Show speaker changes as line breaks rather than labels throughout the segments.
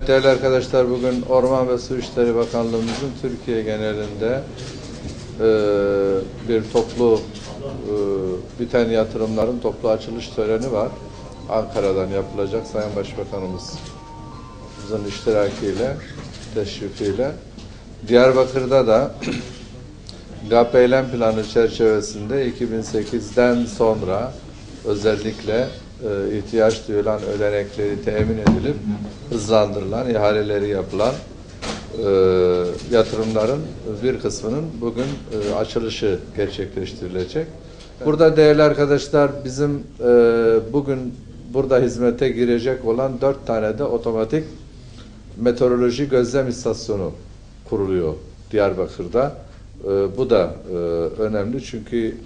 Değerli arkadaşlar, bugün Orman ve Su İşleri Bakanlığımızın Türkiye genelinde bir toplu biten yatırımların toplu açılış töreni var. Ankara'dan yapılacak. Sayın Başbakanımızın iştirakiyle, teşrifiyle. Diyarbakır'da da GAP eylem planı çerçevesinde 2008'den sonra özellikle ihtiyaç duyulan ödenekleri temin edilip hızlandırılan, ihaleleri yapılan yatırımların bir kısmının bugün açılışı gerçekleştirilecek. Burada değerli arkadaşlar, bizim bugün burada hizmete girecek olan 4 tane de otomatik meteoroloji gözlem istasyonu kuruluyor Diyarbakır'da. Bu da önemli çünkü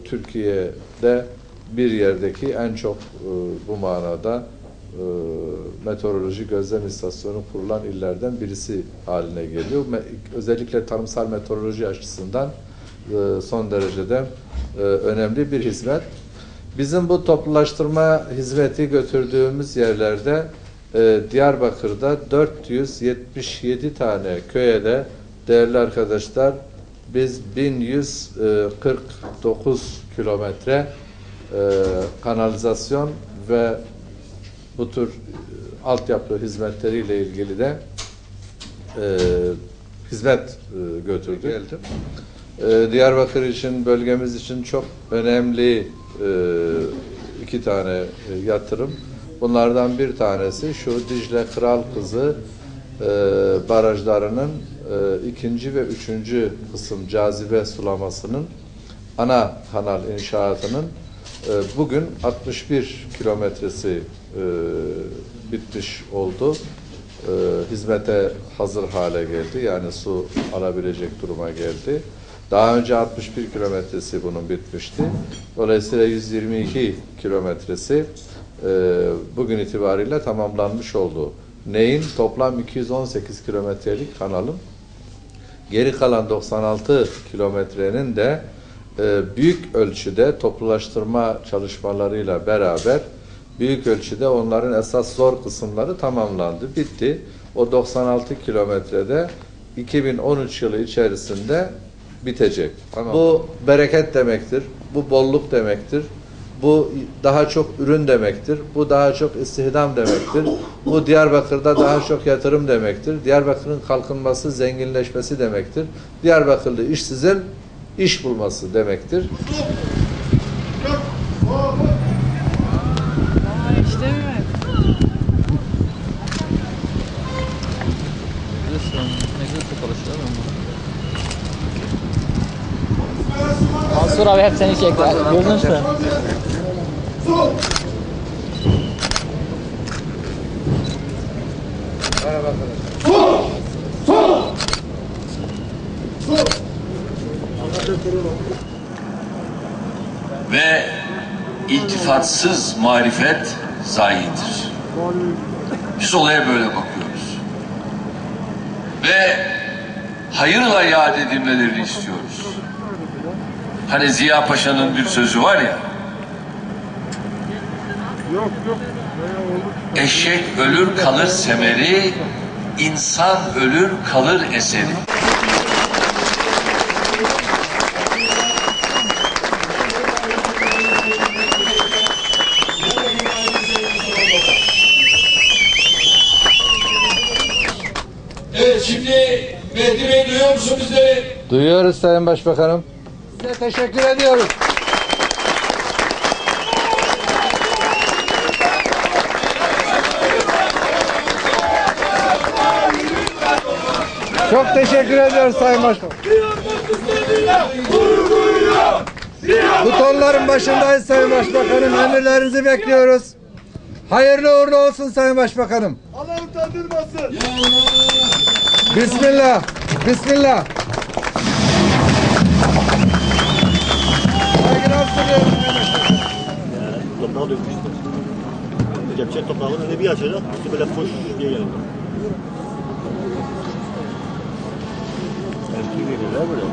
Türkiye'de bir yerdeki en çok bu manada meteoroloji gözlem istasyonu kurulan illerden birisi haline geliyor. Özellikle tarımsal meteoroloji açısından son derecede önemli bir hizmet. Bizim bu toplulaştırma hizmeti götürdüğümüz yerlerde Diyarbakır'da 477 tane köye de değerli arkadaşlar biz 1149 kilometre kanalizasyon ve bu tür altyapı hizmetleriyle ilgili de hizmet götürdük. Diyarbakır için, bölgemiz için çok önemli 2 tane yatırım. Bunlardan bir tanesi şu Dicle Kralkızı barajlarının 2. ve 3. kısım cazibe sulamasının ana kanal inşaatının bugün 61 kilometresi bitmiş oldu. Hizmete hazır hale geldi. Yani su alabilecek duruma geldi. Daha önce 61 kilometresi bunun bitmişti. Dolayısıyla 122 kilometresi bugün itibariyle tamamlanmış oldu. Neyin? Toplam 218 kilometrelik kanalın. Geri kalan 96 kilometrenin de büyük ölçüde toplulaştırma çalışmalarıyla beraber büyük ölçüde onların esas zor kısımları tamamlandı, bitti. O 96 kilometrede 2013 yılı içerisinde bitecek. Tamam. Bu bereket demektir, bu bolluk demektir, bu daha çok ürün demektir, bu daha çok istihdam demektir, bu Diyarbakır'da daha çok yatırım demektir, Diyarbakır'ın kalkınması, zenginleşmesi demektir, Diyarbakırlı işsizin iş bulması demektir.
İşte mi? Mansur abi hep seni çekti. Gördün mü?
Merhaba arkadaşlar.
Ve iltifatsız marifet zayidir. Biz olaya böyle bakıyoruz. Ve hayırla yad edilmelerini istiyoruz. Hani Ziya Paşa'nın bir sözü var ya, eşek ölür kalır semeri, insan ölür kalır eseri.
Evet, şimdi Mehdi Bey duyuyor musun bizleri?
Duyuyoruz Sayın Başbakanım. Size teşekkür ediyoruz. Çok teşekkür ediyoruz Sayın Başbakanım. Butonların başındayız Sayın Başbakanım. Emirlerinizi bekliyoruz. Hayırlı uğurlu olsun Sayın Başbakanım.
Allah utandırmasın.
Bismillah. Bismillah. Saygılar sunuyorum Sayın Başbakanım.
Toprağı dökmüştür. Kepçe toprağını önüne bir açacak, üstü böyle koş diye gelir. Erkeği verirler böyle.